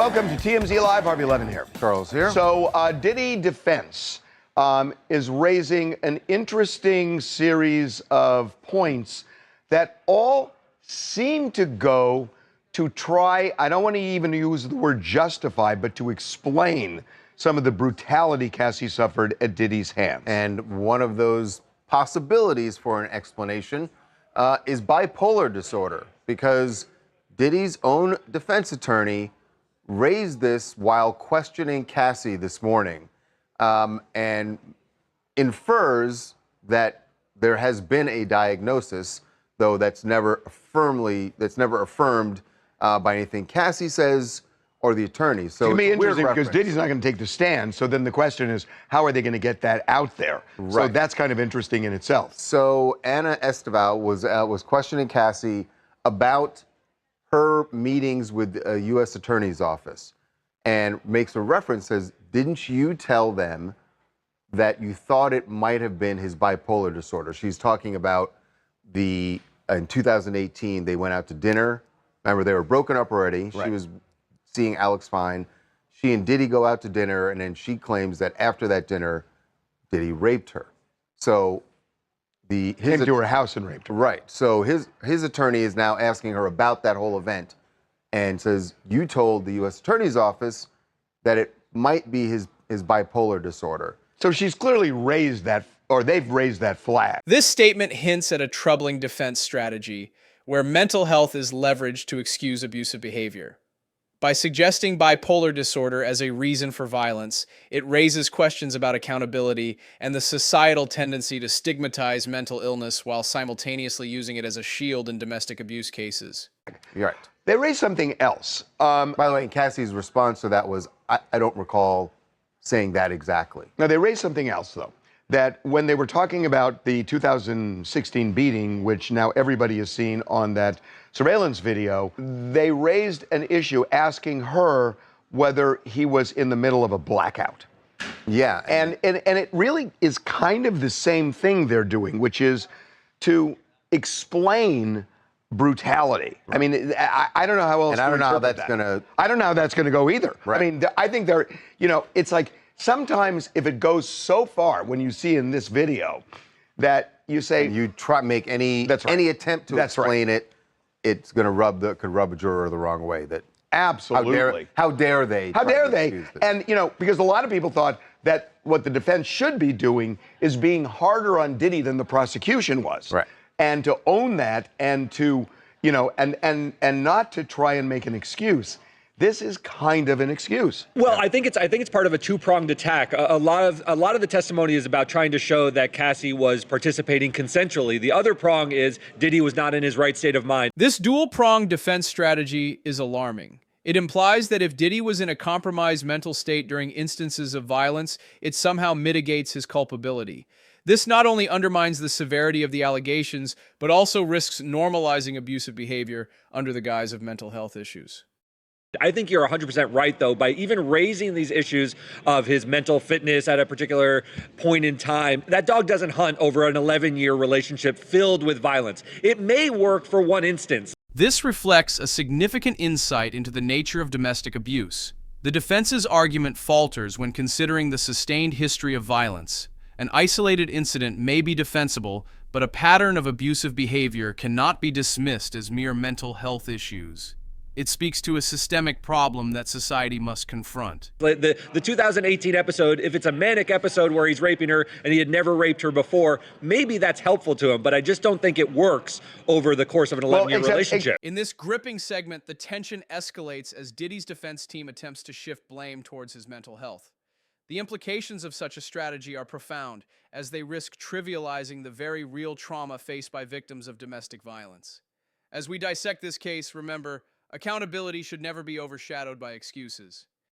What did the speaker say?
Welcome to TMZ Live. Harvey Levin here. Charles here. So, Diddy defense is raising an interesting series of points that all seem to go to try, I don't want to even use the word justify, but to explain some of the brutality Cassie suffered at Diddy's hands. And one of those possibilities for an explanation is bipolar disorder, because Diddy's own defense attorney raised this while questioning Cassie this morning, and infers that there has been a diagnosis, though that's never affirmed by anything Cassie says or the attorney. So it's going to be it's a weird interesting because reference. Diddy's not going to take the stand. So then the question is, how are they going to get that out there? Right. So that's kind of interesting in itself. So Anna Esteval was questioning Cassie about her meetings with a U.S. Attorney's Office, and makes a reference, says, didn't you tell them that you thought it might have been his bipolar disorder? She's talking about in 2018, they went out to dinner. Remember, they were broken up already. Right. She was seeing Alex Fine. She and Diddy go out to dinner, and then she claims that after that dinner, Diddy raped her. So Came to her house and raped her. Right. So his attorney is now asking her about that whole event, and says, you told the U.S. Attorney's Office that it might be his bipolar disorder. So she's clearly raised that, or they've raised that flag. This statement hints at a troubling defense strategy where mental health is leveraged to excuse abusive behavior. By suggesting bipolar disorder as a reason for violence, it raises questions about accountability and the societal tendency to stigmatize mental illness while simultaneously using it as a shield in domestic abuse cases. You're right. They raised something else. By the way, Cassie's response to that was, I don't recall saying that exactly. Now, they raised something else, though, that when they were talking about the 2016 beating, which now everybody has seen on that surveillance video, they raised an issue asking her whether he was in the middle of a blackout. Yeah. And it really is kind of the same thing they're doing, which is to explain brutality. I mean, I don't know how else. And I don't know how that's that. gonna. I don't know how that's going to go either. Right. I mean, I think they're, it's like sometimes if it goes so far when you see in this video that you say You try make any attempt to explain it, it's going to could rub a juror the wrong way. That absolutely. How dare they? How try dare to they? excuse this. And because a lot of people thought that what the defense should be doing is being harder on Diddy than the prosecution was. Right. And to own that and to, and not to try and make an excuse. This is kind of an excuse. Well, I think it's part of a two-pronged attack. A lot of the testimony is about trying to show that Cassie was participating consensually. The other prong is Diddy was not in his right state of mind. This dual-pronged defense strategy is alarming. It implies that if Diddy was in a compromised mental state during instances of violence, it somehow mitigates his culpability. This not only undermines the severity of the allegations, but also risks normalizing abusive behavior under the guise of mental health issues. I think you're 100% right, though, by even raising these issues of his mental fitness at a particular point in time. That dog doesn't hunt over an 11-year relationship filled with violence. It may work for one instance. This reflects a significant insight into the nature of domestic abuse. The defense's argument falters when considering the sustained history of violence. An isolated incident may be defensible, but a pattern of abusive behavior cannot be dismissed as mere mental health issues. It speaks to a systemic problem that society must confront. The 2018 episode, if it's a manic episode where he's raping her and he had never raped her before, maybe that's helpful to him, but I just don't think it works over the course of an 11-year relationship. In this gripping segment, the tension escalates as Diddy's defense team attempts to shift blame towards his mental health. The implications of such a strategy are profound, as they risk trivializing the very real trauma faced by victims of domestic violence. As we dissect this case, remember, accountability should never be overshadowed by excuses.